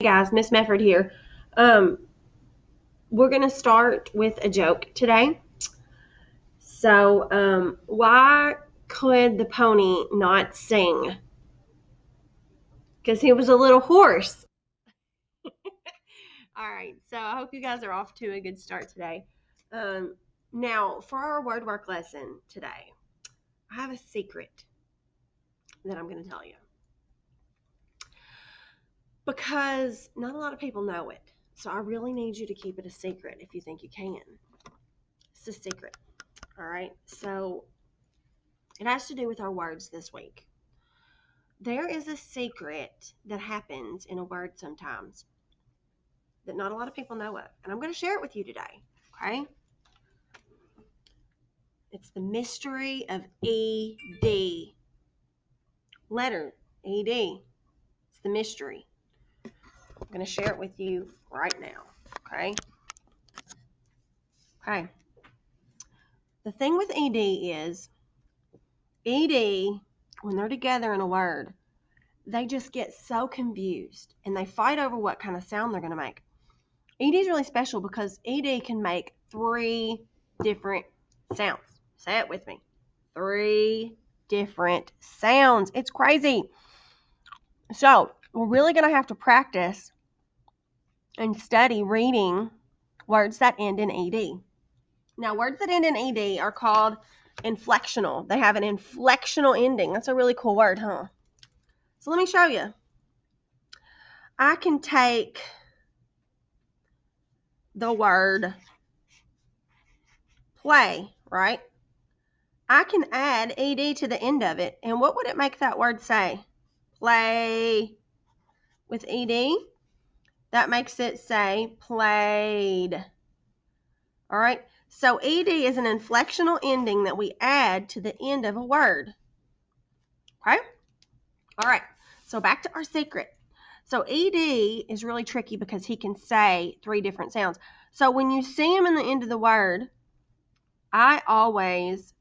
Hey guys, Miss Mefford here. We're going to start with a joke today. So, why could the pony not sing? Because he was a little hoarse. All right, so I hope you guys are off to a good start today. Now, for our word work lesson today, I have a secret that I'm going to tell you. Because not a lot of people know it. So I really need you to keep it a secret if you think you can. It's a secret. All right, so it has to do with our words this week. There is a secret that happens in a word sometimes that not a lot of people know of, and I'm going to share it with you today, okay? It's the mystery of ED. Letter ED. It's the mystery. I'm going to share it with you right now, okay? Okay. The thing with ED is ED, when they're together in a word, they just get so confused and they fight over what kind of sound they're going to make. ED is really special because ED can make 3 different sounds. Say it with me. 3 different sounds. It's crazy. So we're really going to have to practice and study reading words that end in ED. Now, words that end in ED are called inflectional. They have an inflectional ending. That's a really cool word, huh? So let me show you. I can take the word play, right? I can add ed to the end of it, and what would it make that word say? Play with ed. That makes it say played. All right, so ed is an inflectional ending that we add to the end of a word. Okay? All right, so back to our secret. So ed is really tricky because he can say 3 different sounds. So when you see him in the end of the word, I always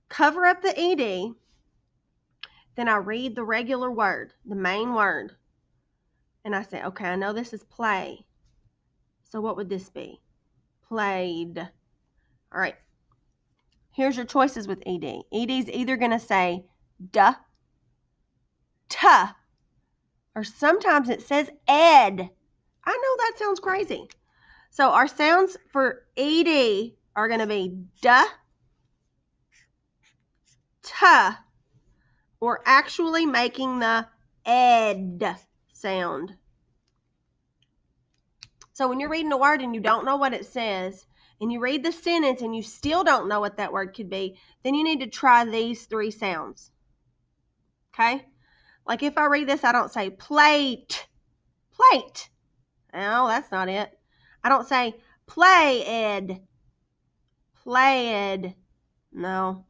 cover up the ed, then I read the regular word, the main word, and I say, okay, I know this is play. So what would this be? Played. All right. Here's your choices with ed. Ed is either going to say duh, tuh, or sometimes it says ed. I know that sounds crazy. So our sounds for ed are going to be duh, tuh, or actually making the ed sound. So when you're reading a word and you don't know what it says, and you read the sentence and you still don't know what that word could be, then you need to try these 3 sounds. Okay? Like if I read this, I don't say plate, plate. No, that's not it. I don't say played, played. No.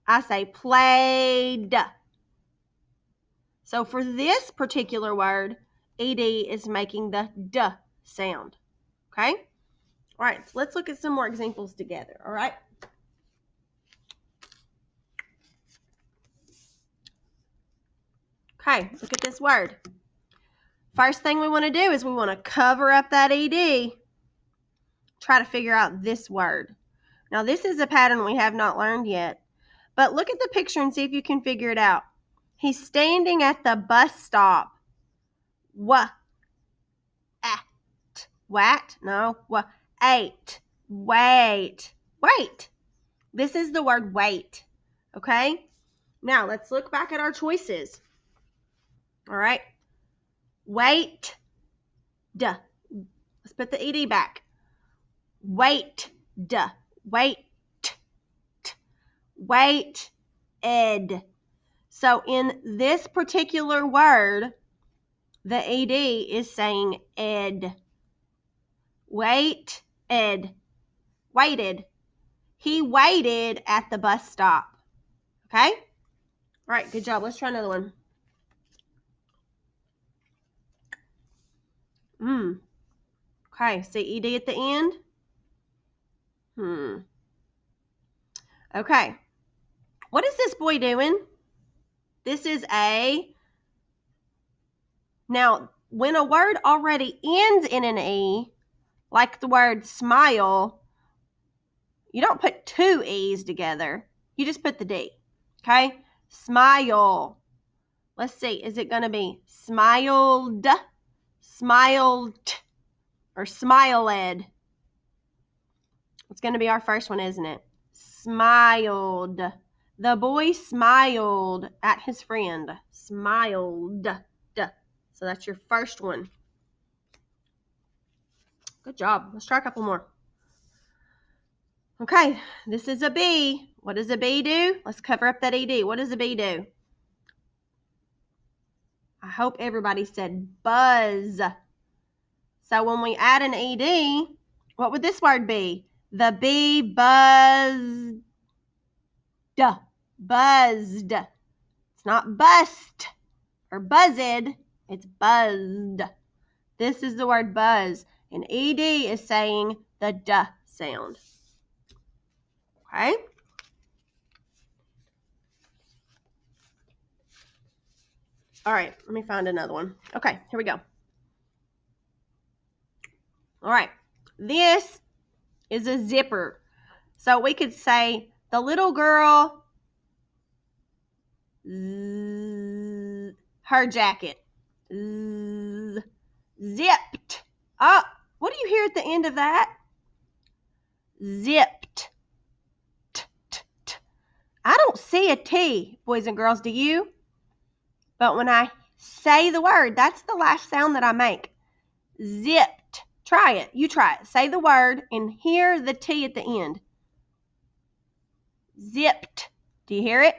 I say played. So for this particular word, ed is making the duh sound. Okay? All right, so let's look at some more examples together, all right? Okay, look at this word. First thing we want to do is we want to cover up that ed, try to figure out this word. Now, this is a pattern we have not learned yet, but look at the picture and see if you can figure it out. He's standing at the bus stop. What? What? No. What? Wait. Wait. This is the word wait. Okay? Now, let's look back at our choices. All right? Wait. Duh. Let's put the ed back. Wait. Duh. Wait. Wait. Ed. So in this particular word, the ed is saying ed. Wait. Ed. Waited. He waited at the bus stop. Okay? All right, good job. Let's try another one. Okay, see ed at the end? Okay. What is this boy doing? This is a... Now, when a word already ends in an E, like the word smile, you don't put two E's together. You just put the D. Okay? Smile. Let's see. Is it going to be smiled, smiled, or smiled? It's going to be our first one, isn't it? Smiled. The boy smiled at his friend. Smiled. So that's your first one. Good job. Let's try a couple more. Okay, this is a B. What does a B do? Let's cover up that ED. What does a B do? I hope everybody said buzz. So when we add an ED, what would this word be? The bee buzzed. Buzzed. It's not bust or buzzed. It's buzzed. This is the word buzz. And ED is saying the duh sound. Okay? All right, let me find another one. Okay, here we go. All right, this is a zipper. So we could say the little girl, her jacket, zipped. Oh, what do you hear at the end of that? Zipped. I don't see a T, boys and girls, do you? But when I say the word, that's the last sound that I make. Zipped. Try it. You try it. Say the word and hear the T at the end. Zipped. Do you hear it?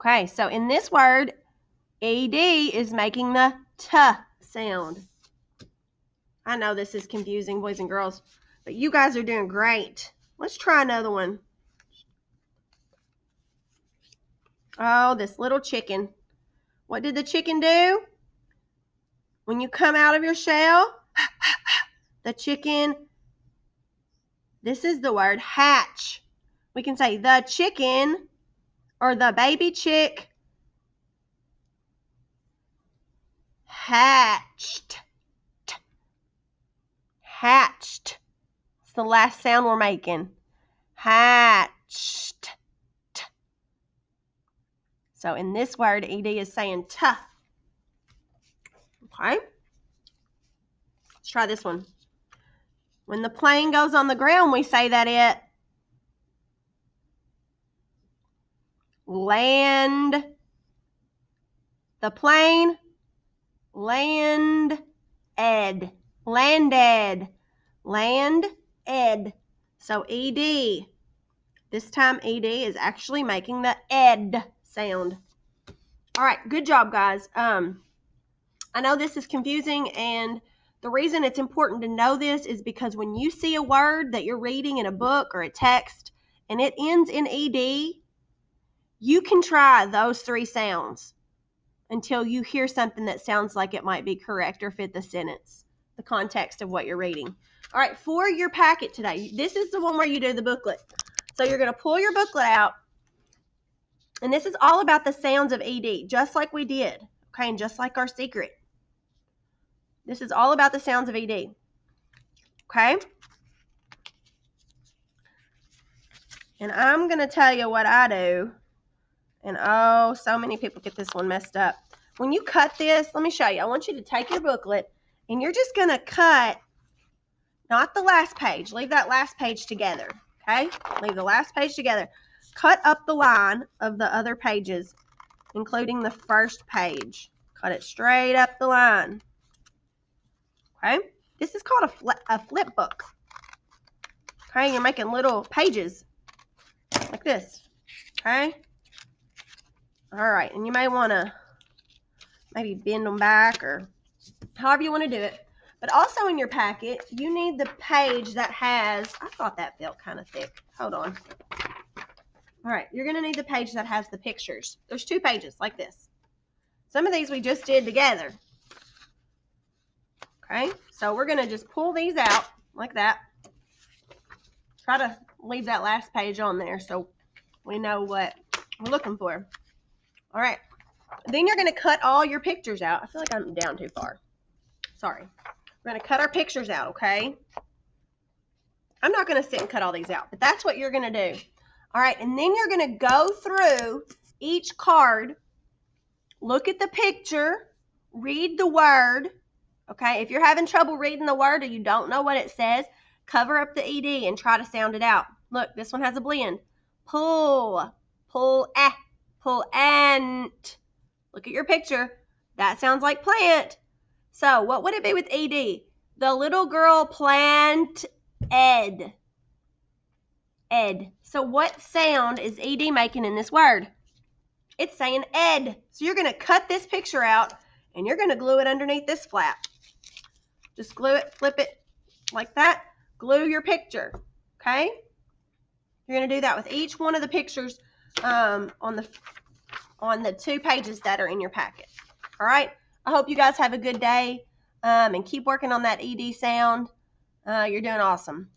Okay, so in this word, ED is making the T sound. I know this is confusing, boys and girls, but you guys are doing great. Let's try another one. Oh, this little chicken. What did the chicken do? When you come out of your shell, the chicken, this is the word hatch. We can say the chicken or the baby chick hatched. Hatched. It's the last sound we're making. Hatched. So in this word, ED is saying T. Okay? Let's try this one. When the plane goes on the ground, we say that it land. The plane landed. Landed. Landed. So ED. This time ED is actually making the ed sound. All right, good job, guys. I know this is confusing, and the reason it's important to know this is because when you see a word that you're reading in a book or a text and it ends in ED, you can try those three sounds until you hear something that sounds like it might be correct or fit the sentence, the context of what you're reading. All right, for your packet today, this is the one where you do the booklet. So you're going to pull your booklet out, and this is all about the sounds of ED, just like we did, okay, and just like our secret. This is all about the sounds of ED, okay? And I'm going to tell you what I do, and oh, so many people get this one messed up. When you cut this, let me show you. I want you to take your booklet, and you're just going to cut, not the last page. Leave that last page together, okay? Leave the last page together. Cut up the line of the other pages, including the first page. Cut it straight up the line. Okay? This is called a flip book. Okay? You're making little pages like this. Okay? All right. And you may want to maybe bend them back or however you want to do it. But also in your packet, you need the page that has, I thought that felt kind of thick. Hold on. All right. You're going to need the page that has the pictures. There's two pages like this. Some of these we just did together. Okay, so we're going to just pull these out like that. Try to leave that last page on there so we know what we're looking for. All right, then you're going to cut all your pictures out. I feel like I'm down too far. Sorry. We're going to cut our pictures out, okay? I'm not going to sit and cut all these out, but that's what you're going to do. All right, and then you're going to go through each card, look at the picture, read the word, okay? If you're having trouble reading the word or you don't know what it says, cover up the ED and try to sound it out. Look, this one has a blend. Pull, pull, pull, ant. Look at your picture. That sounds like plant. So what would it be with ED? The little girl plant ed. Ed. So what sound is ED making in this word? It's saying ed. So you're going to cut this picture out and you're going to glue it underneath this flap. Just glue it, flip it like that. Glue your picture, okay? You're going to do that with each one of the pictures on the 2 pages that are in your packet. All right? I hope you guys have a good day and keep working on that ED sound. You're doing awesome.